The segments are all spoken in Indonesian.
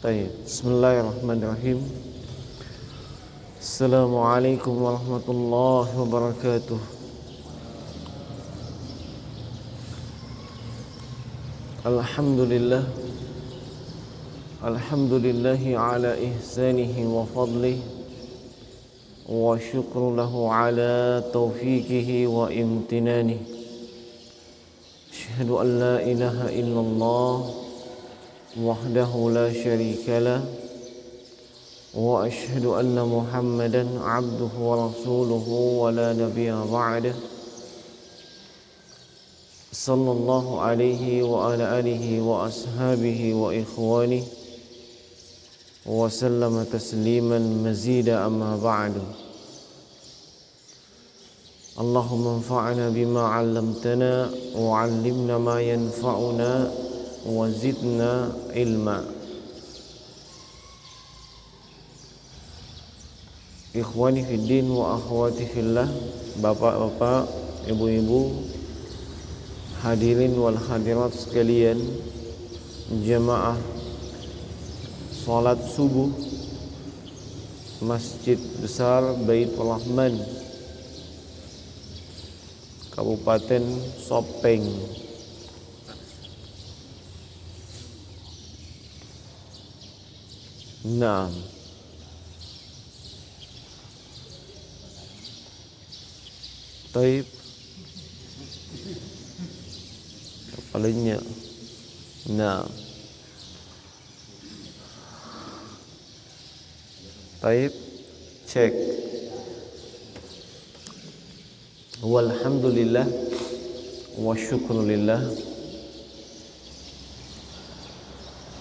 Baik, bismillahirrahmanirrahim. Assalamualaikum warahmatullahi wabarakatuh. Alhamdulillah. Alhamdulillahi ala ihsanihi wa fadlihi wa syukru lahu ala taufiqihi wa imtinanihi. Asyhadu an la ilaha illallah wahdahu la syarika lah wa asyhadu anna Muhammadan abduhu wa rasuluhu wa la nabiyya ba'dah. Sallallahu alaihi wa ala alihi wa ashabihi wa ikhwanihi wa sallama tasliman mazida amma ba'du. Allahumma anfa'na bima 'allamtana wa 'allimna ma yanfa'una wa zidna ilma. Ikhwani fiddin wa akhwati fillah, bapak-bapak, ibu-ibu, hadirin wal hadirat sekalian, jamaah salat subuh Masjid Besar Baitur Rahman, Kabupaten Sopeng. Nah, taib kepalanya. Nah, taib cek. Walhamdulillah wa syukrulillah.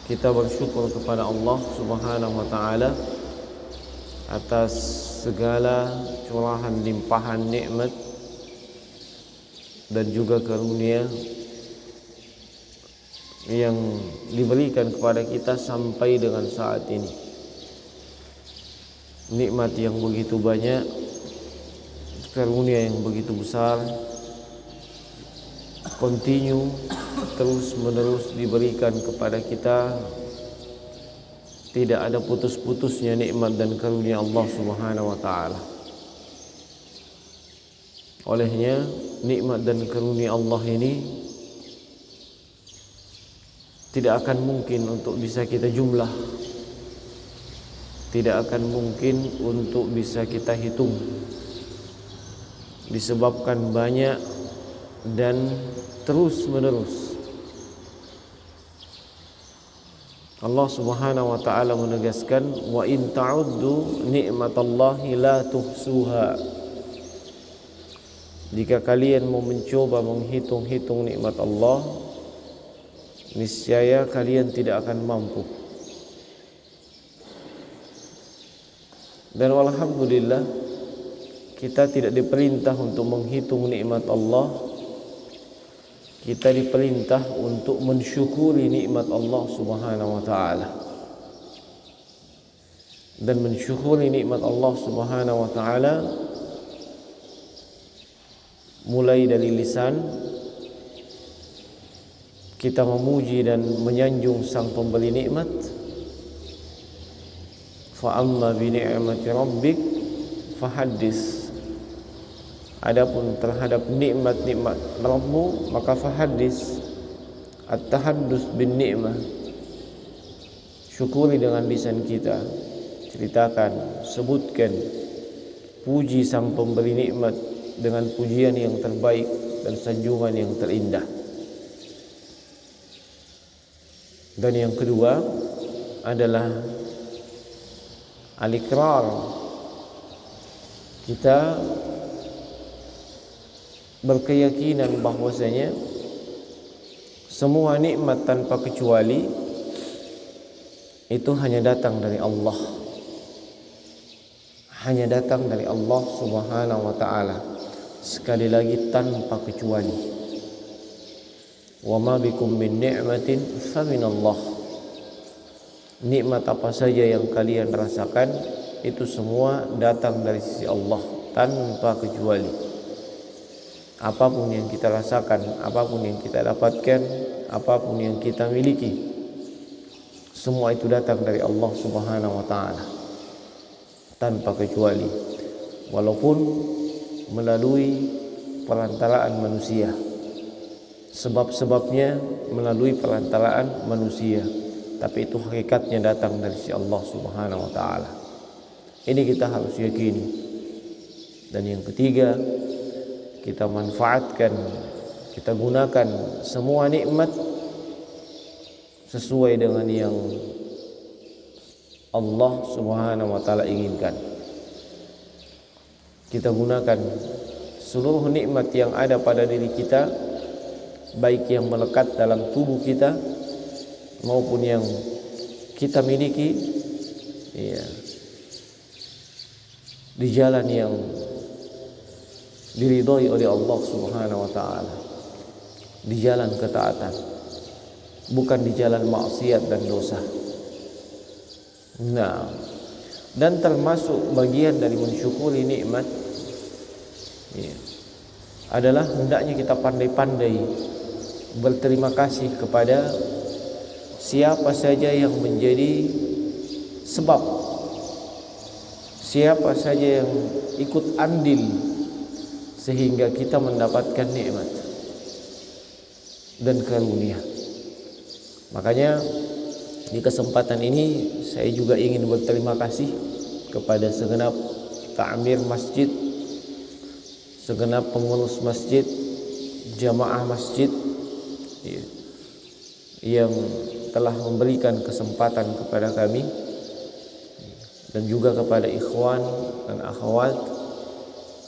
Kita bersyukur kepada Allah Subhanahu wa taala atas segala curahan limpahan nikmat dan juga karunia yang diberikan kepada kita sampai dengan saat ini. Nikmat yang begitu banyak, karunia yang begitu besar, continue terus menerus diberikan kepada kita. Tidak ada putus-putusnya nikmat dan karunia Allah Subhanahu wa taala. Olehnya nikmat dan karunia Allah ini tidak akan mungkin untuk bisa kita jumlah, tidak akan mungkin untuk bisa kita hitung, disebabkan banyak dan terus menerus. Allah Subhanahu wa taala menegaskan, wa in ta'uddu ni'matallahi la tuhsuha. Jika kalian mau mencoba menghitung-hitung nikmat Allah, niscaya kalian tidak akan mampu. Dan alhamdulillah, kita tidak diperintah untuk menghitung nikmat Allah. Kita diperintah untuk mensyukuri nikmat Allah Subhanahu wa taala. Dan mensyukuri nikmat Allah Subhanahu wa taala mulai dari lisan, kita memuji dan menyanjung sang pemberi nikmat. Fa amma bi ni'mati rabbik fahaddits. Adapun terhadap nikmat-nikmat Rabbmu, maka fahaddits, at-tahaddus bin ni'mah. Syukuri dengan lisan kita, ceritakan, sebutkan, puji sang pemberi nikmat dengan pujian yang terbaik dan sanjungan yang terindah. Dan yang kedua adalah al-iqrar. Kita berkeyakinan bahwasanya semua nikmat tanpa kecuali itu hanya datang dari Allah. Hanya datang dari Allah Subhanahu wa taala. Sekali lagi, tanpa kecuali. Wa ma bikum min ni'matin fa min Allah. Nikmat apa saja yang kalian rasakan itu semua datang dari sisi Allah tanpa kecuali. Apapun yang kita rasakan, apapun yang kita dapatkan, apapun yang kita miliki, Semua itu datang dari Allah Subhanahu wa taala tanpa kecuali, walaupun melalui perantaraan manusia. Sebab-sebabnya melalui perantaraan manusia, tapi itu hakikatnya datang dari si Allah Subhanahu wa taala. Ini kita harus yakini. Dan yang ketiga, kita manfaatkan, kita gunakan semua nikmat sesuai dengan yang Allah Subhanahu wa taala inginkan. Kita gunakan seluruh nikmat yang ada pada diri kita, baik yang melekat dalam tubuh kita maupun yang kita miliki, ya, di jalan yang diridhoi oleh Allah Subhanahu wa taala, di jalan ketaatan, bukan di jalan maksiat dan dosa. Nah, dan termasuk bagian dari mensyukuri nikmat, ya, adalah hendaknya kita pandai-pandai berterima kasih kepada siapa saja yang menjadi sebab, siapa saja yang ikut andil sehingga kita mendapatkan nikmat dan karunia. Makanya di kesempatan ini saya juga ingin berterima kasih kepada segenap ta'mir masjid, segenap pengurus masjid, jamaah masjid, ya, yang telah memberikan kesempatan kepada kami, dan juga kepada ikhwan dan akhwat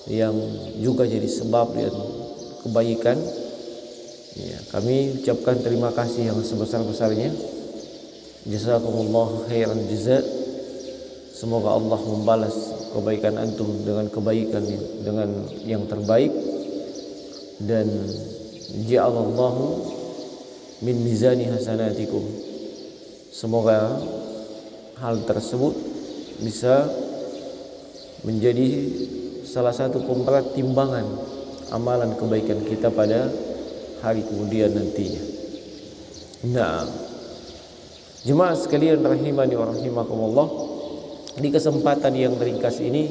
yang juga jadi sebab dan kebaikan. Ya, kami ucapkan terima kasih yang sebesar-besarnya. Jazakumullah khairan jaza. Semoga Allah membalas kebaikan antum dengan kebaikan, dengan yang terbaik, dan ja'alallahu min mizani hasanatikum. Semoga hal tersebut bisa menjadi salah satu pemberat timbangan amalan kebaikan kita pada hari kemudian nantinya. Nah, jemaah sekalian rahimani wa rahimakumullah, di kesempatan yang ringkas ini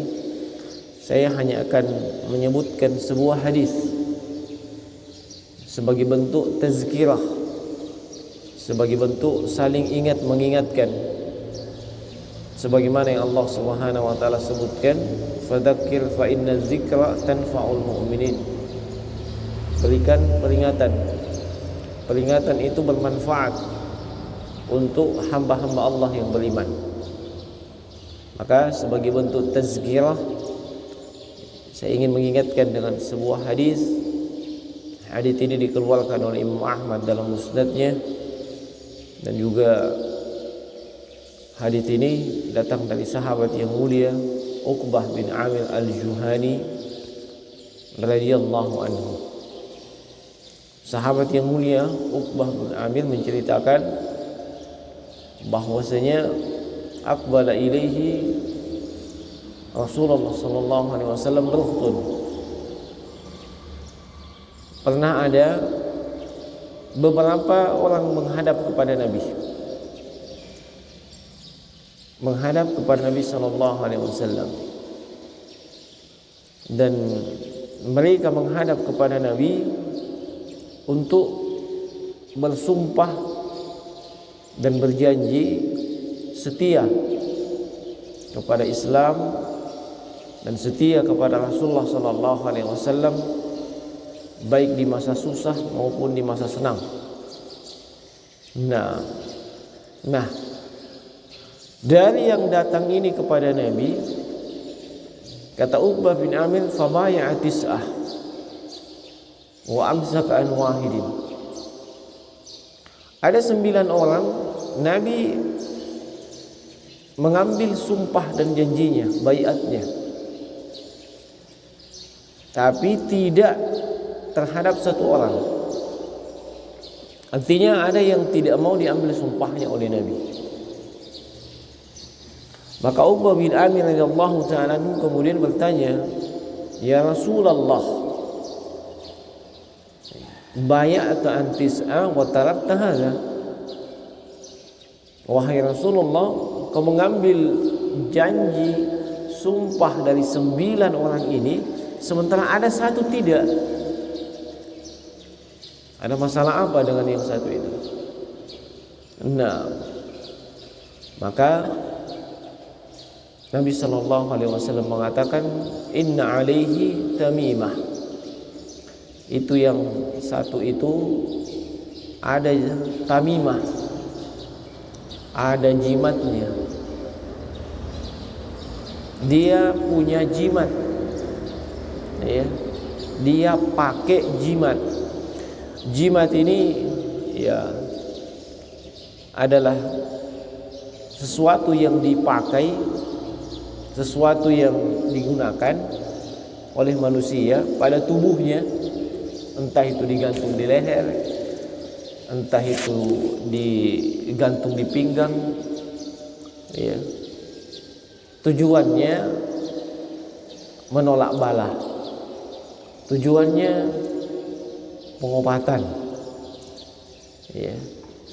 saya hanya akan menyebutkan sebuah hadis sebagai bentuk tazkirah, sebagai bentuk saling ingat mengingatkan, sebagaimana yang Allah Subhanahu wa taala sebutkan, fadzakir fa inna dzikra tanfa'ul mu'minin. Berikan peringatan. Peringatan itu bermanfaat untuk hamba-hamba Allah yang beriman. Maka sebagai bentuk tazkirah, saya ingin mengingatkan dengan sebuah hadis. Hadis ini dikeluarkan oleh Imam Ahmad dalam musnadnya, dan juga hadis ini datang dari sahabat yang mulia Uqbah bin Amir al-Juhani radhiyallahu anhu. Sahabat yang mulia Uqbah bin Amir menceritakan bahwasanya aqbala ilaihi Rasulullah sallallahu alaihi wasallam berkhutun. Pernah ada beberapa orang menghadap kepada Nabi, sallallahu alaihi wasallam, dan mereka menghadap kepada Nabi untuk bersumpah dan berjanji setia kepada Islam dan setia kepada Rasulullah sallallahu alaihi wasallam, baik di masa susah maupun di masa senang. Nah, dari yang datang ini kepada Nabi, kata Uqbah bin Amir, fabaya'a tis'ah wa amsaka an wahidin. Ada 9 orang Nabi mengambil sumpah dan janjinya, baiatnya, tapi tidak terhadap satu orang. Artinya ada yang tidak mau diambil sumpahnya oleh Nabi. Maka Uqbah bin Amir radhiyallahu ta'ala kemudian bertanya, "Ya Rasulullah, bay'ata an tis'a wa tarakta hadza?" wahai Rasulullah, kau mengambil janji sumpah dari 9 orang ini, sementara ada satu tidak. Ada masalah apa dengan yang satu itu? Nah, maka Nabi sallallahu alaihi wasallam mengatakan, inna alaihi tamimah. Itu yang satu itu ada tamimah, ada jimatnya. Dia punya jimat, ya. Dia pakai jimat. Jimat ini ya adalah sesuatu yang dipakai, sesuatu yang digunakan oleh manusia pada tubuhnya, entah itu digantung di leher, entah itu digantung di pinggang, ya. Tujuannya menolak bala, tujuannya pengobatan, ya.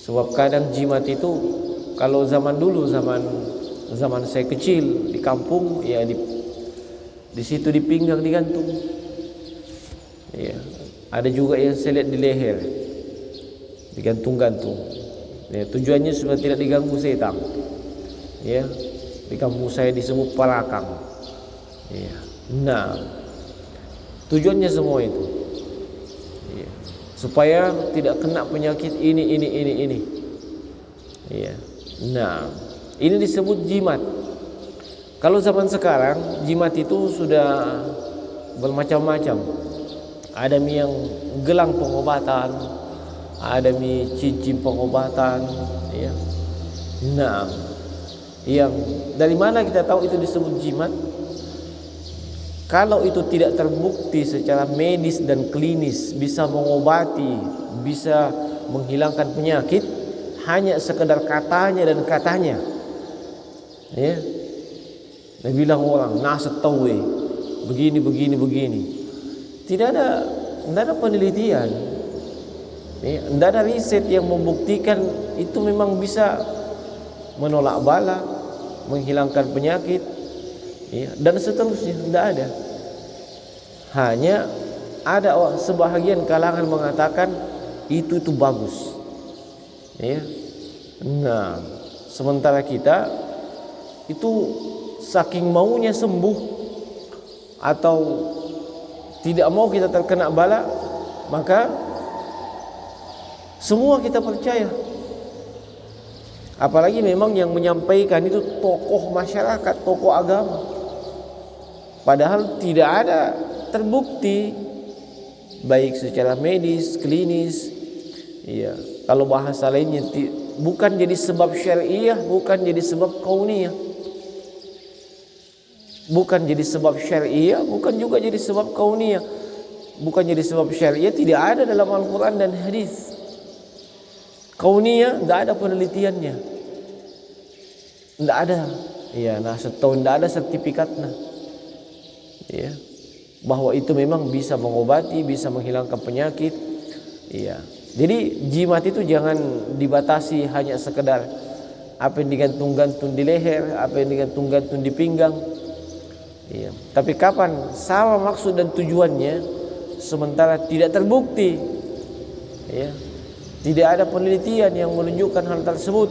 Sebab kadang jimat itu, kalau zaman dulu, zaman saya kecil di kampung, ya di situ di pinggang digantung, ya. Ada juga yang saya lihat di leher digantung-gantung, ya. Tujuannya supaya tidak diganggu setan, ya. Di kampung saya disebut parakang, ya. Nah, tujuannya semua itu, ya, supaya tidak kena penyakit ini. Ya. Nah, ini disebut jimat. Kalau zaman sekarang, jimat itu sudah bermacam-macam. Ada yang gelang pengobatan, ada cincin pengobatan, ya. Nah, yang dari mana kita tahu itu disebut jimat? Kalau itu tidak terbukti secara medis dan klinis bisa mengobati, bisa menghilangkan penyakit, hanya sekedar katanya dan katanya, ya. Dia bilang orang nasetawe begini. Tidak ada penelitian, ya. Tidak ada riset yang membuktikan itu memang bisa menolak bala, menghilangkan penyakit, ya, dan seterusnya. Tidak ada. Hanya ada sebahagian kalangan mengatakan itu bagus, ya. Nah, sementara kita itu saking maunya sembuh atau tidak mau kita terkena bala, maka semua kita percaya. Apalagi memang yang menyampaikan itu tokoh masyarakat, tokoh agama. Padahal tidak ada terbukti baik secara medis, klinis, ya. Kalau bahasa lainnya, bukan jadi sebab syariah, bukan jadi sebab kauniyah. Bukan jadi sebab syariah, bukan juga jadi sebab kauniyah. Bukan jadi sebab syariah, tidak ada dalam Al-Quran dan hadis. Kauniyah, tidak ada penelitiannya, tidak ada, ya. Nah, setahun tidak ada sertifikatnya, ya, bahwa itu memang bisa mengobati, bisa menghilangkan penyakit, ya. Jadi jimat itu jangan dibatasi hanya sekedar apa yang digantung-gantung di leher, apa yang digantung-gantung di pinggang, ya. Tapi kapan sama maksud dan tujuannya, sementara tidak terbukti, ya. Tidak ada penelitian yang menunjukkan hal tersebut,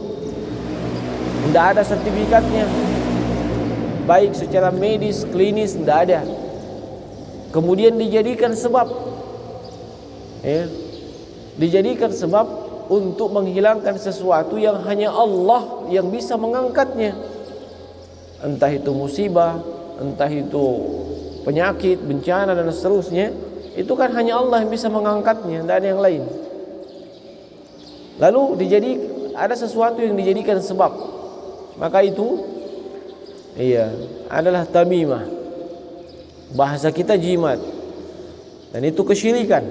tidak ada sertifikatnya, baik secara medis, klinis, tidak ada. Kemudian dijadikan sebab, ya, dijadikan sebab untuk menghilangkan sesuatu yang hanya Allah yang bisa mengangkatnya. Entah itu musibah, entah itu penyakit, bencana dan seterusnya, itu kan hanya Allah yang bisa mengangkatnya, tidak ada yang lain. Lalu ada sesuatu yang dijadikan sebab, maka itu, iya, adalah tamimah. Bahasa kita jimat, dan itu kesyirikan,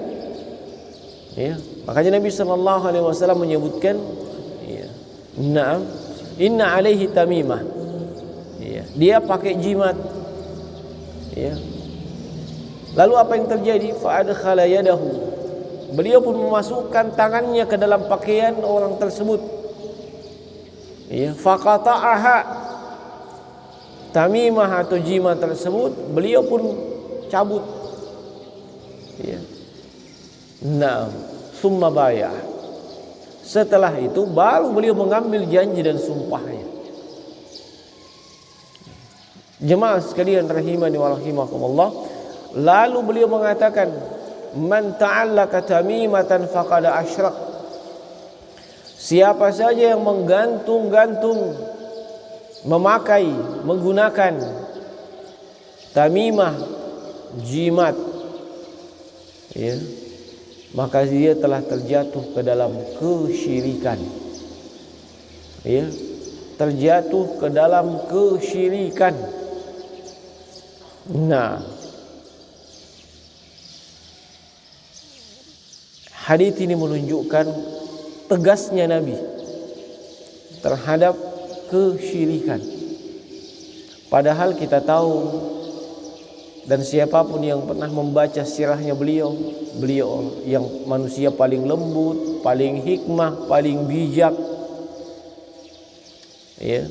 ya. Makanya Nabi sallallahu alaihi wasallam menyebutkan, ya, na'am, inna alaihi tamimah, ya. Dia pakai jimat, ya. Lalu apa yang terjadi? Fa adkhala yadahu, beliau pun memasukkan tangannya ke dalam pakaian orang tersebut. Ya, faqata'aha, tamimah atau jimat tersebut beliau pun cabut. Ya. Nah, summa baya. Setelah itu baru beliau mengambil janji dan sumpahnya. Jemaah sekalian rahimani wa rahimakumullah, lalu beliau mengatakan, man ta'allaka tamimatan faqad asyrak. Siapa saja yang menggantung-gantung, memakai, menggunakan tamimah, jimat, ya, maka dia telah terjatuh ke dalam kesyirikan. Ya, terjatuh ke dalam kesyirikan. Nah, hadis ini menunjukkan tegasnya Nabi terhadap kesyirikan. Padahal kita tahu, dan siapapun yang pernah membaca sirahnya beliau yang manusia paling lembut, paling hikmah, paling bijak. Ya,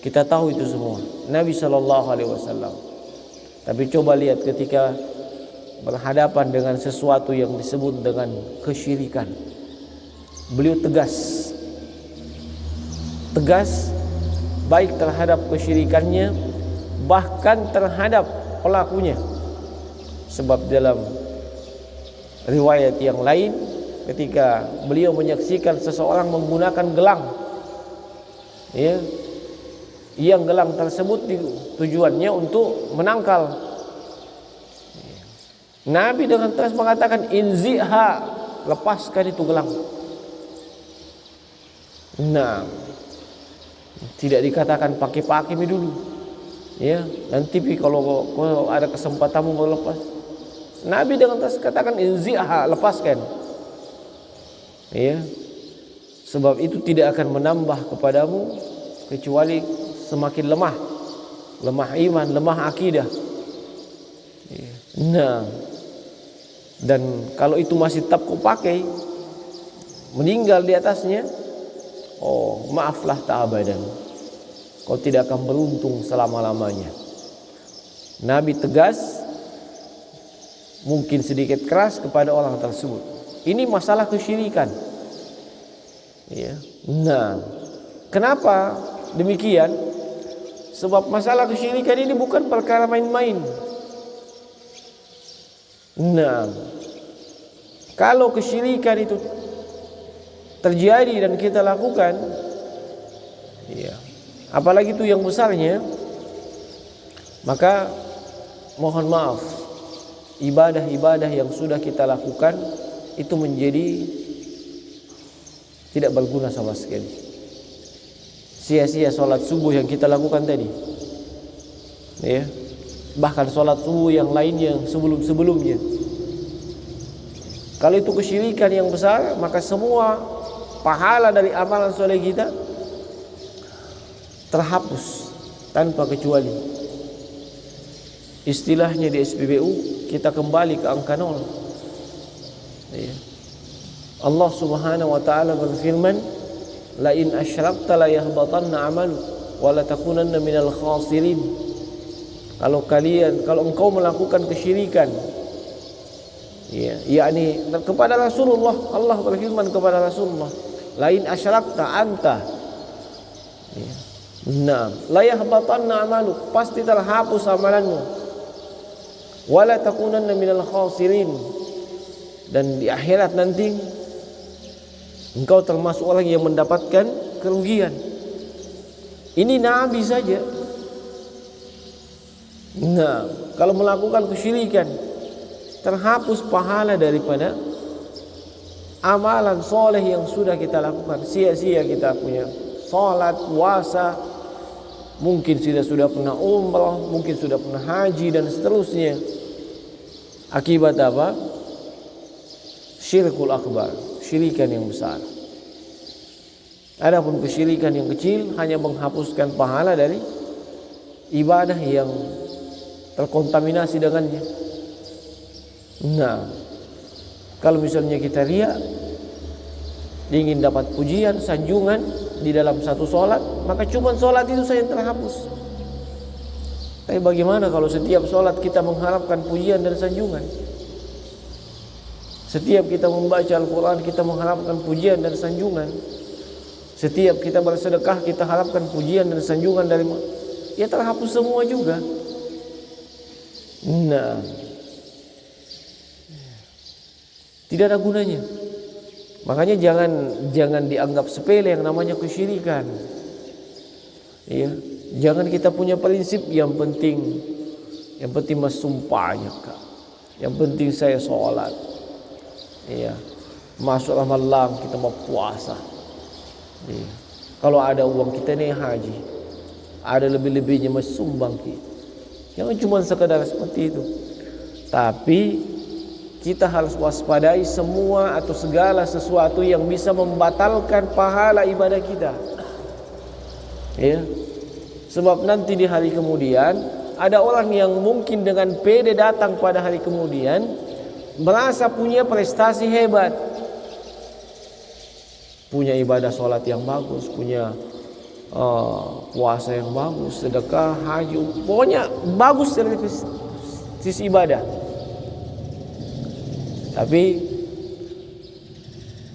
kita tahu itu semua Nabi SAW. Tapi coba lihat ketika berhadapan dengan sesuatu yang disebut dengan kesyirikan, beliau tegas baik terhadap kesyirikannya, bahkan terhadap pelakunya. Sebab dalam riwayat yang lain, ketika beliau menyaksikan seseorang menggunakan gelang, ya, yang gelang tersebut tujuannya untuk menangkal, Nabi dengan tegas mengatakan, inziha, lepaskan itu gelang. Nah, tidak dikatakan pakai dulu, ya, nanti kalau ada kesempatanmu mau lepas. Nabi dengan tegas katakan inziha, lepaskan. Ya, sebab itu tidak akan menambah kepadamu kecuali semakin lemah iman, lemah akidah. Ya. Nah, dan kalau itu masih tetap kau pakai, meninggal di atasnya, oh maaflah ta'abadan, kau tidak akan beruntung selama-lamanya. Nabi tegas, mungkin sedikit keras kepada orang tersebut. Ini masalah kesyirikan. Ya. Nah, kenapa demikian? Sebab masalah kesyirikan ini bukan perkara main-main. Nah, kalau kesyirikan itu terjadi dan kita lakukan, ya, apalagi itu yang besarnya, maka mohon maaf, ibadah-ibadah yang sudah kita lakukan itu menjadi tidak berguna sama sekali. Sia-sia sholat subuh yang kita lakukan tadi, ya, bahkan sholat subuh yang lain yang sebelum-sebelumnya. Kalau itu kesyirikan yang besar, maka semua pahala dari amalan soleh kita terhapus tanpa kecuali. Istilahnya di SPBU, kita kembali ke angka 0. Ya. Allah Subhanahu wa taala berfirman, la in asyrakta la yahbatanna 'amalu wa la takunanna minal khasirin. Kalau engkau melakukan kesyirikan, ya, yakni kepada Rasulullah, Allah berfirman kepada Rasulullah, la in asyrakta anta, ya, nah, la yahbatanna 'amalu, pasti terhapus amalanmu, wa la takunanna minal khasirin, dan di akhirat nanti engkau termasuk orang yang mendapatkan kerugian. Ini Nabi saja. Nah, kalau melakukan kesyirikan, terhapus pahala daripada amalan soleh yang sudah kita lakukan. Sia-sia kita punya salat, puasa, mungkin sudah pernah umrah, mungkin sudah pernah haji dan seterusnya. Akibat apa? Syirkul akbar, syirikan yang besar. Adapun kesyirikan yang kecil hanya menghapuskan pahala dari ibadah yang terkontaminasi dengannya. Nah, kalau misalnya kita riya, ingin dapat pujian, sanjungan, di dalam satu solat, maka cuma solat itu saja yang terhapus. Tapi bagaimana kalau setiap solat kita mengharapkan pujian dan sanjungan? Setiap kita membaca Al-Quran kita mengharapkan pujian dan sanjungan. Setiap kita bersedekah kita harapkan pujian dan sanjungan dari, ya terhapus semua juga. Nah, tidak ada gunanya. Makanya jangan dianggap sepele yang namanya kesyirikan. Ya, jangan kita punya prinsip yang penting mas sumpahnya kak. Yang penting saya sholat. Iya, masuklah malam kita mau puasa. Iya. Kalau ada uang kita nih haji, ada lebih-lebihnya mas sumbang kita. Jangan cuma sekedar seperti itu. Tapi kita harus waspadai semua atau segala sesuatu yang bisa membatalkan pahala ibadah kita. Ya. Sebab nanti di hari kemudian ada orang yang mungkin dengan pede datang pada hari kemudian merasa punya prestasi hebat, punya ibadah sholat yang bagus, punya puasa yang bagus, sedekah, haji, pokoknya bagus dari sisi ibadah. Tapi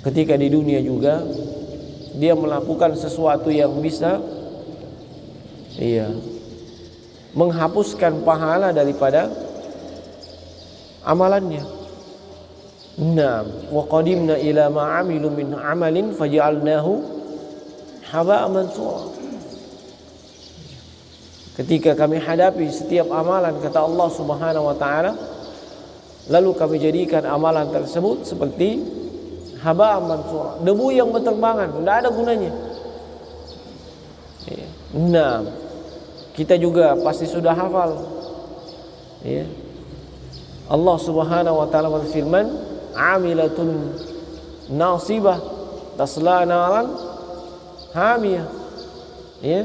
ketika di dunia juga dia melakukan sesuatu yang bisa menghapuskan pahala daripada amalannya. Nah, wa qadimna ila ma 'amilu min 'amalin faj'alnahu haba'an mansura. Ketika kami hadapi setiap amalan kata Allah Subhanahu wa taala, lalu kami jadikan amalan tersebut seperti haba'an mansura, debu yang berterbangan, tidak ada gunanya. Nah, kita juga pasti sudah hafal. Ya. Allah Subhanahu wa taala berfirman, "Amilatun nasibah tasla naran hamiyah." Ya.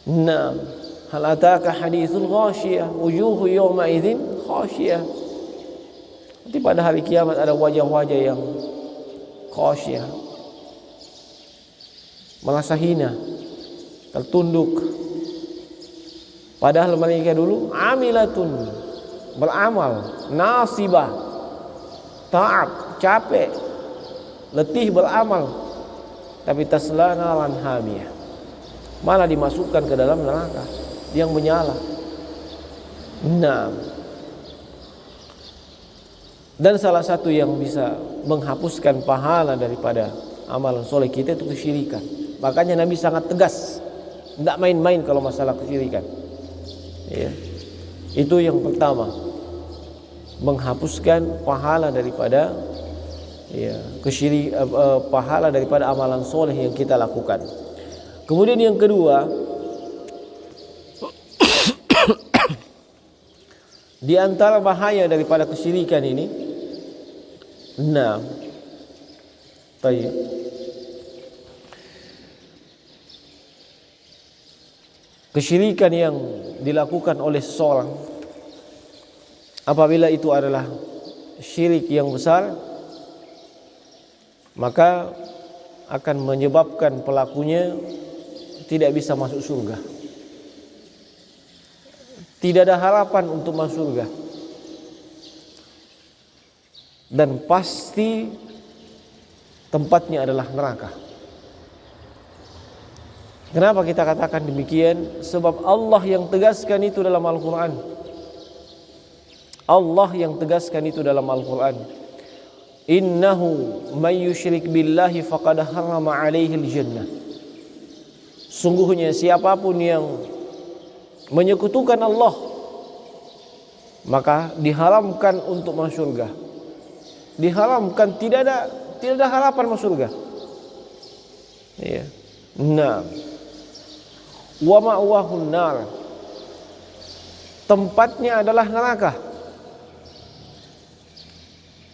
Nah, hal ataka hadithul ghashiyah wujuhu yawma idzin khashiyah. Nanti pada hari kiamat ada wajah-wajah yang khashiyah, merasa hina, tertunduk. Padahal mereka dulu amilatun, beramal, nasibah, ta'ab, capek, letih beramal, tapi tasla naran hamiyah, malah dimasukkan ke dalam neraka yang menyala. Nah, dan salah satu yang bisa menghapuskan pahala daripada amalan soleh kita itu kesyirikan. Makanya Nabi sangat tegas, tidak main-main kalau masalah kesyirikan. Ya. Itu yang pertama, menghapuskan pahala daripada pahala daripada amalan soleh yang kita lakukan. Kemudian yang kedua, di antara bahaya daripada kesyirikan ini, kesyirikan yang dilakukan oleh seseorang, apabila itu adalah syirik yang besar, maka akan menyebabkan pelakunya tidak bisa masuk surga. Tidak ada harapan untuk masuk surga. Dan pasti tempatnya adalah neraka. Kenapa kita katakan demikian? Sebab Allah yang tegaskan itu dalam Al-Quran. Allah yang tegaskan itu dalam Al-Quran. Innahu may yusyrik billahi faqad harrama alaihil jannah. Sungguhnya siapapun yang menyekutukan Allah, maka diharamkan untuk masuk surga. Diharamkan, tidak ada harapan masuk surga. Ya. Nah, wa ma'wahun nar, tempatnya adalah neraka.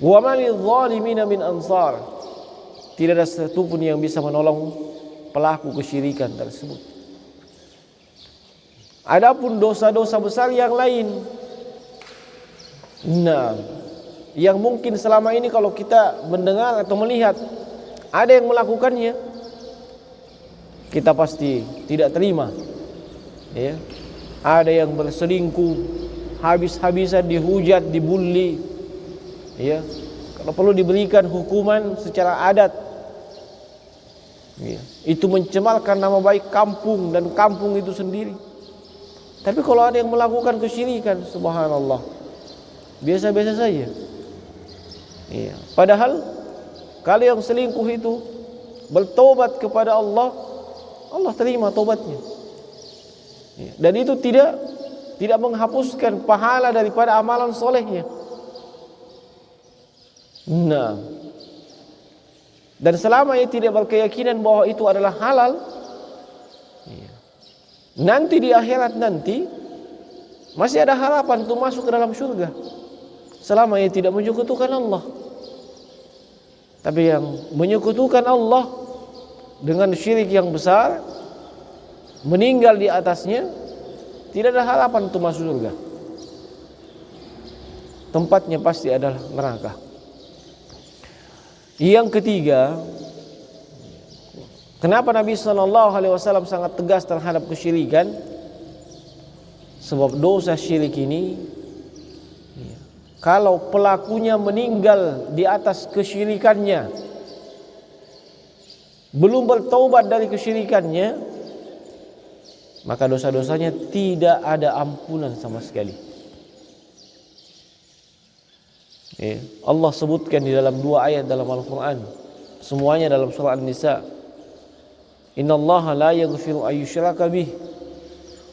Wa ma lidh-dhalimina min ansar, tidak ada satupun yang bisa menolong pelaku kesyirikan tersebut. Adapun dosa-dosa besar yang lain, yang mungkin selama ini kalau kita mendengar atau melihat ada yang melakukannya, kita pasti tidak terima. Ya. Ada yang berselingkuh, habis-habisan dihujat, dibully. Ya. Kalau perlu diberikan hukuman secara adat. Ya. Itu mencemarkan nama baik kampung dan kampung itu sendiri. Tapi kalau ada yang melakukan kesyirikan, subhanallah, biasa-biasa saja. Ya. Padahal kalau yang selingkuh itu bertobat kepada Allah, Allah terima tobatnya. Ya. Dan itu tidak menghapuskan pahala daripada amalan solehnya. Nah, dan selama ia tidak berkeyakinan bahwa itu adalah halal, ya, nanti di akhirat nanti masih ada harapan untuk masuk ke dalam surga. Selama ia tidak menyekutukan Allah. Tapi yang menyekutukan Allah dengan syirik yang besar, meninggal di atasnya, tidak ada harapan untuk masuk surga. Tempatnya pasti adalah neraka. Yang ketiga, kenapa Nabi SAW sangat tegas terhadap kesyirikan? Sebab dosa syirik ini, kalau pelakunya meninggal di atas kesyirikannya, belum bertaubat dari kesyirikannya, maka dosa-dosanya tidak ada ampunan sama sekali. Allah sebutkan di dalam 2 ayat dalam Al-Quran, semuanya dalam surah An-Nisa. Innallaha la yaghfiru an yushraka bih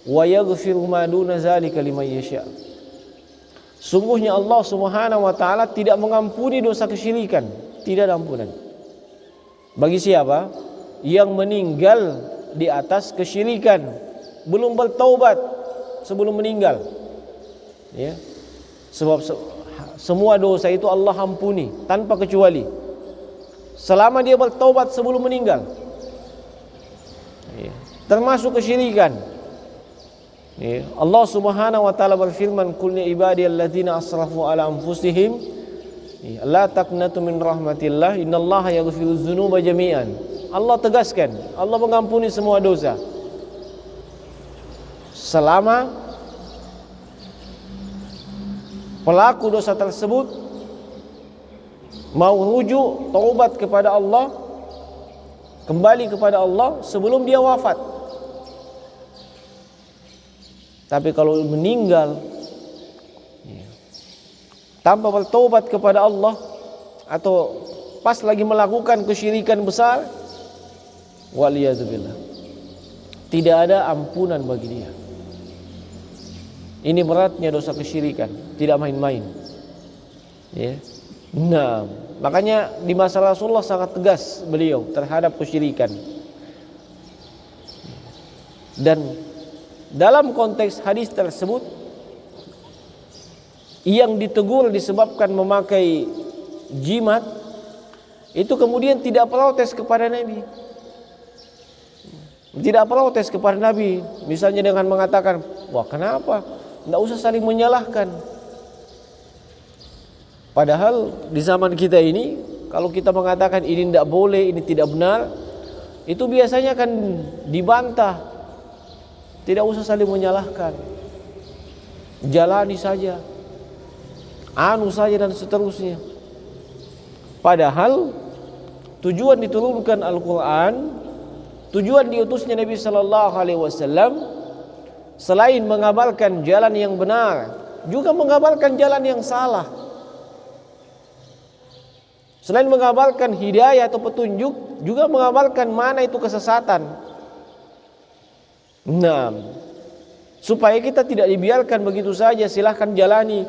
wa yaghfiru ma duna zalika liman yasha. Sungguhnya Allah Subhanahu wa taala tidak mengampuni dosa kesyirikan, tidak ada ampunan. Bagi siapa yang meninggal di atas kesyirikan, belum bertaubat sebelum meninggal. Ya. Sebab semua dosa itu Allah ampuni tanpa kecuali selama dia bertaubat sebelum meninggal. Ya. Termasuk kesyirikan. Ya. Allah Subhanahu wa taala berfirman, "Qul ya ibadiyalladzina asrafu ala anfusihim la taqnatu min rahmatillah innallaha yaghfirudz dzunuba jami'an." Allah tegaskan, Allah mengampuni semua dosa selama pelaku dosa tersebut mau rujuk taubat kepada Allah, kembali kepada Allah sebelum dia wafat. Tapi kalau meninggal tanpa bertaubat kepada Allah atau pas lagi melakukan kesyirikan besar, waliyadzubillah, tidak ada ampunan bagi dia. Ini beratnya dosa kesyirikan, tidak main-main. Ya. Nah, makanya di masa Rasulullah sangat tegas beliau terhadap kesyirikan. Dan dalam konteks hadis tersebut, yang ditegur disebabkan memakai jimat, itu kemudian tidak protes kepada Nabi. Tidak protes kepada Nabi, misalnya dengan mengatakan, wah kenapa? Tidak usah saling menyalahkan. Padahal di zaman kita ini, kalau kita mengatakan ini tidak boleh, ini tidak benar, itu biasanya akan dibantah. Tidak usah saling menyalahkan, jalani saja, anu saja dan seterusnya. Padahal tujuan diturunkan Al-Quran, tujuan diutusnya Nabi Sallallahu Alaihi Wasallam, selain mengabarkan jalan yang benar, juga mengabarkan jalan yang salah. Selain mengabarkan hidayah atau petunjuk, juga mengabarkan mana itu kesesatan. Nah, supaya kita tidak dibiarkan begitu saja, silahkan jalani,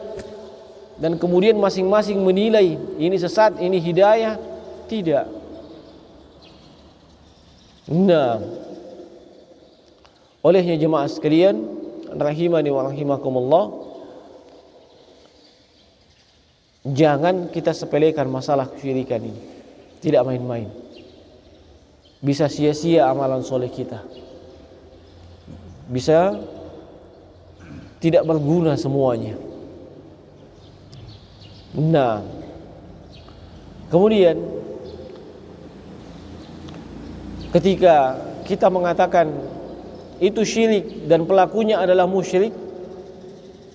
dan kemudian masing-masing menilai ini sesat, ini hidayah. Tidak. Nah, olehnya jemaah sekalian, rahimani wa rahimakumullah, jangan kita sepelekan masalah kesyirikan ini. Tidak main-main. Bisa sia-sia amalan soleh kita. Bisa tidak berguna semuanya. Nah, kemudian ketika kita mengatakan itu syirik dan pelakunya adalah musyrik,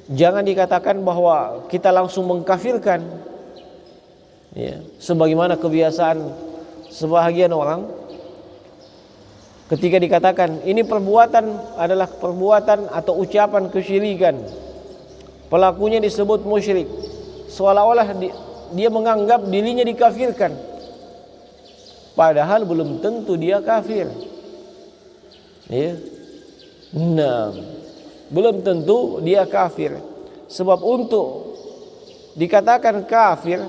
jangan dikatakan bahwa kita langsung mengkafirkan, ya, sebagaimana kebiasaan sebahagian orang. Ketika dikatakan ini perbuatan adalah perbuatan atau ucapan kesyirikan, pelakunya disebut musyrik, seolah-olah dia menganggap dirinya dikafirkan, padahal belum tentu dia kafir. Ya. Nah, belum tentu dia kafir. Sebab untuk dikatakan kafir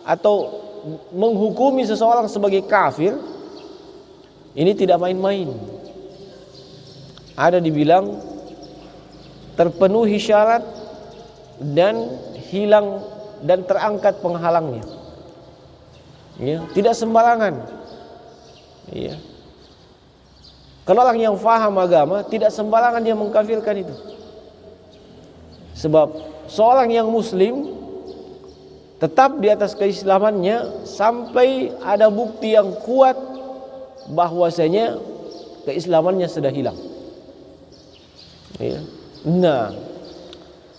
atau menghukumi seseorang sebagai kafir, ini tidak main-main. Ada dibilang terpenuhi syarat dan hilang dan terangkat penghalangnya. Ya, tidak sembarangan. Ya. Kalau orang yang faham agama, tidak sembarangan dia mengkafirkan itu. Sebab seorang yang muslim tetap di atas keislamannya sampai ada bukti yang kuat bahwasanya keislamannya sudah hilang. Ya. Nah,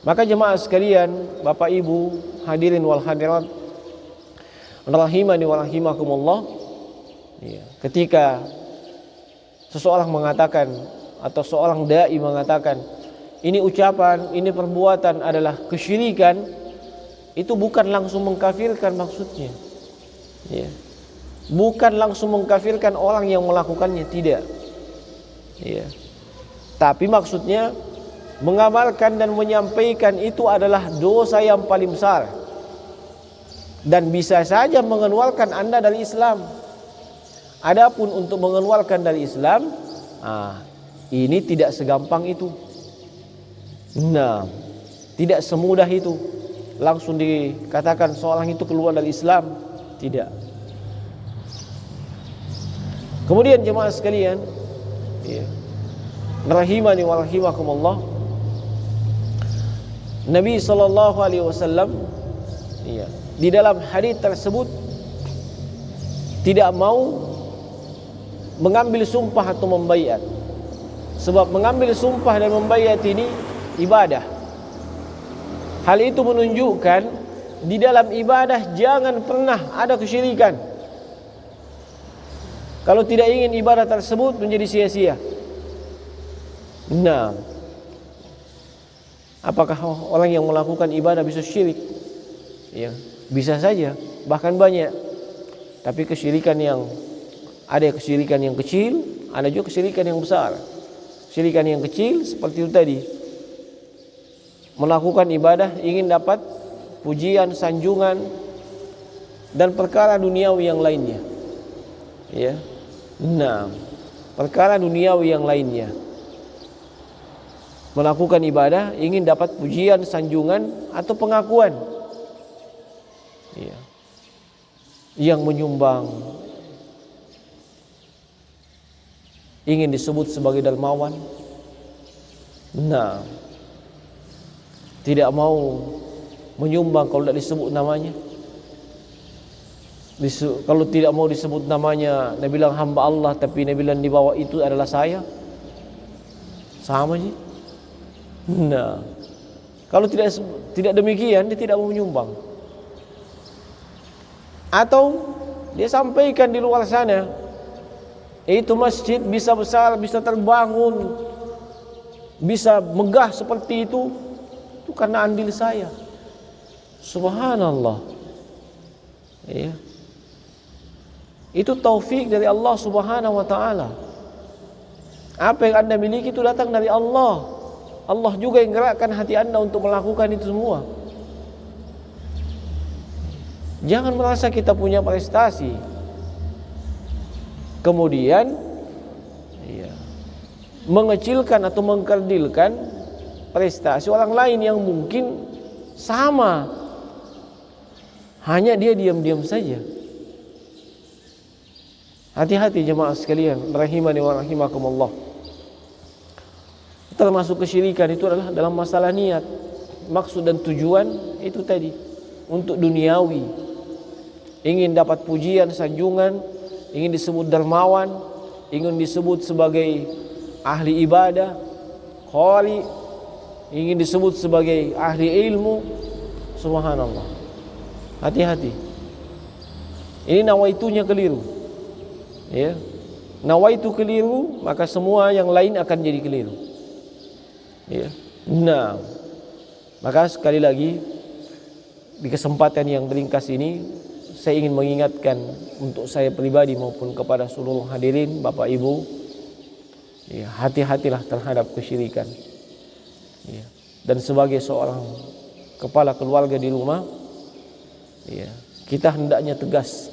maka jemaah sekalian, Bapak Ibu, hadirin wal hadirat, rahimani wa rahimakumullah, ya, ketika seseorang mengatakan atau seorang dai mengatakan ini ucapan, ini perbuatan adalah kesyirikan, itu bukan langsung mengkafirkan maksudnya. Ya. Bukan langsung mengkafirkan orang yang melakukannya, tidak. Ya. Tapi maksudnya mengamalkan dan menyampaikan itu adalah dosa yang paling besar dan bisa saja mengeluarkan Anda dari Islam. Adapun untuk mengeluarkan dari Islam, ini tidak segampang itu. Nah, tidak semudah itu langsung dikatakan seorang itu keluar dari Islam, tidak. Kemudian jemaah sekalian, ya, rahimani wa rahimakumullah, Nabi SAW, ya, di dalam hadis tersebut tidak mau mengambil sumpah atau membaiat. Sebab mengambil sumpah dan membaiat ini ibadah. Hal itu menunjukkan di dalam ibadah jangan pernah ada kesyirikan. Kalau tidak ingin ibadah tersebut menjadi sia-sia. Nah, apakah orang yang melakukan ibadah bisa syirik? Ya, bisa saja, bahkan banyak. Tapi kesyirikan yang ada kesyirikan yang kecil, ada juga kesyirikan yang besar. Kesyirikan yang kecil seperti itu tadi, melakukan ibadah ingin dapat pujian, sanjungan dan perkara duniawi yang lainnya. Ya. Nah, perkara duniawi yang lainnya. Melakukan ibadah ingin dapat pujian, sanjungan atau pengakuan. Ya. Yang menyumbang ingin disebut sebagai dermawan. Nah, tidak mau menyumbang kalau tidak disebut namanya. Kalau tidak mau disebut namanya, Nabi bilang hamba Allah, tapi Nabi bilang di bawah itu adalah saya. Sama aja. Nah, kalau tidak demikian, dia tidak mau menyumbang. Atau dia sampaikan di luar sana, itu masjid bisa besar, bisa terbangun, bisa megah seperti itu karena andil saya. Subhanallah. Ya. Itu taufik dari Allah Subhanahu wa taala. Apa yang Anda miliki itu datang dari Allah. Allah juga yang gerakkan hati Anda untuk melakukan itu semua. Jangan merasa kita punya prestasi, kemudian mengecilkan atau mengkerdilkan prestasi orang lain yang mungkin sama, hanya dia diam-diam saja. Hati-hati jemaah sekalian, rahimani wa rahimakumullah. Termasuk kesyirikan itu adalah dalam masalah niat, maksud dan tujuan itu tadi untuk duniawi, ingin dapat pujian, sanjungan, ingin disebut dermawan, ingin disebut sebagai ahli ibadah, qari, ingin disebut sebagai ahli ilmu. Subhanallah. Hati-hati. Ini nawaitunya keliru. Ya. Nawaitu keliru, maka semua yang lain akan jadi keliru. Ya. Nah, maka sekali lagi di kesempatan yang ringkas ini saya ingin mengingatkan untuk saya pribadi maupun kepada seluruh hadirin, Bapak Ibu, ya, hati-hatilah terhadap kesyirikan. Ya. Dan sebagai seorang kepala keluarga di rumah, ya, kita hendaknya tegas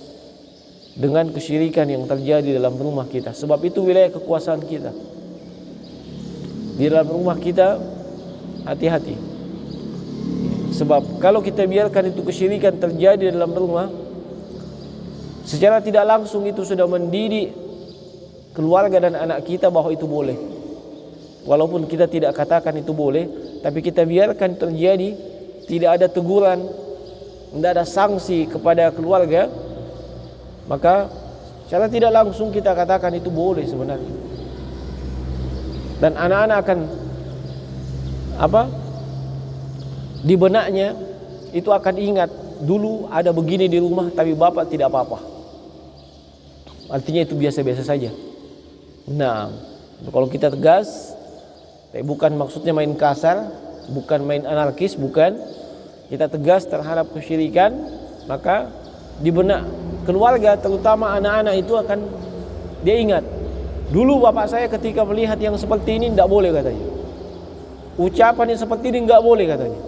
dengan kesyirikan yang terjadi dalam rumah kita, sebab itu wilayah kekuasaan kita. Di dalam rumah kita hati-hati, sebab kalau kita biarkan itu kesyirikan terjadi dalam rumah, secara tidak langsung itu sudah mendidik keluarga dan anak kita bahwa itu boleh. Walaupun kita tidak katakan itu boleh, tapi kita biarkan terjadi, tidak ada teguran, tidak ada sanksi kepada keluarga, maka secara tidak langsung kita katakan itu boleh sebenarnya. Dan anak-anak akan di benaknya itu akan ingat, dulu ada begini di rumah tapi bapak tidak apa-apa. Artinya itu biasa-biasa saja. Nah, kalau kita tegas, bukan maksudnya main kasar, bukan main anarkis, bukan. Kita tegas terhadap kesyirikan, maka di benak keluarga, terutama anak-anak itu akan dia ingat, dulu bapak saya ketika melihat yang seperti ini tidak boleh katanya. Ucapan yang seperti ini tidak boleh katanya.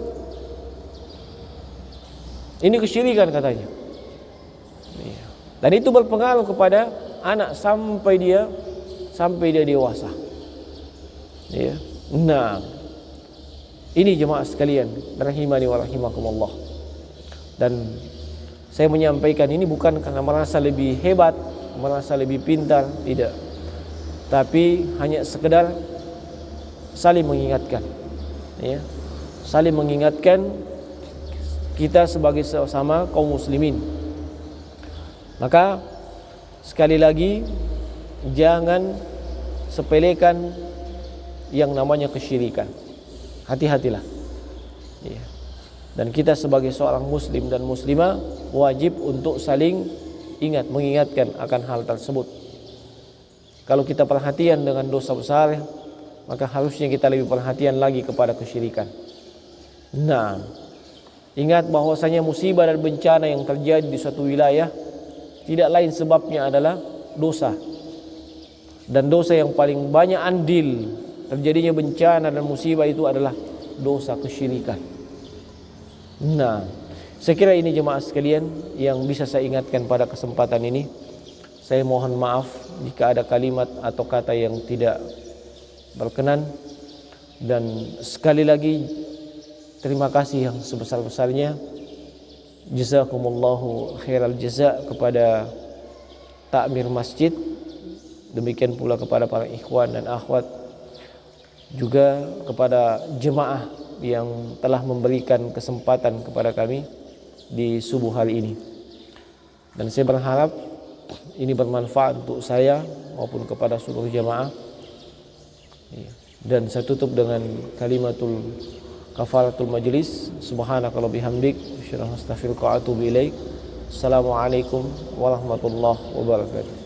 Ini kesyirikan katanya. Dan itu berpengaruh kepada anak sampai dia dewasa. Ya. Nah, ini jemaah sekalian, rahimani wa rahimakumullah. Dan saya menyampaikan ini bukan karena merasa lebih hebat, merasa lebih pintar, tidak. Tapi hanya sekedar saling mengingatkan. Ya. Saling mengingatkan kita sebagai sesama kaum muslimin. Maka sekali lagi, jangan sepelekan yang namanya kesyirikan. Hati-hatilah. Ya. Dan kita sebagai seorang muslim dan muslimah wajib untuk saling mengingatkan akan hal tersebut. Kalau kita perhatian dengan dosa besar, maka harusnya kita lebih perhatian lagi kepada kesyirikan. Nah, ingat bahwasanya musibah dan bencana yang terjadi di suatu wilayah tidak lain sebabnya adalah dosa. Dan dosa yang paling banyak andil terjadinya bencana dan musibah itu adalah dosa kesyirikan. Nah, saya kira ini jemaah sekalian yang bisa saya ingatkan pada kesempatan ini. Saya mohon maaf jika ada kalimat atau kata yang tidak berkenan. Dan sekali lagi terima kasih yang sebesar-besarnya. Jazakumullahu khairal jaza kepada takmir masjid. Demikian pula kepada para ikhwan dan akhwat, juga kepada jemaah yang telah memberikan kesempatan kepada kami di subuh hari ini. Dan saya berharap ini bermanfaat untuk saya maupun kepada seluruh jemaah. Dan saya tutup dengan kalimatul kafaratul majlis. Subhanakallah bihamdik, asyhadu an la ilaha illa anta, astaghfiruka wa atubu ilaik. Assalamualaikum warahmatullahi wabarakatuh.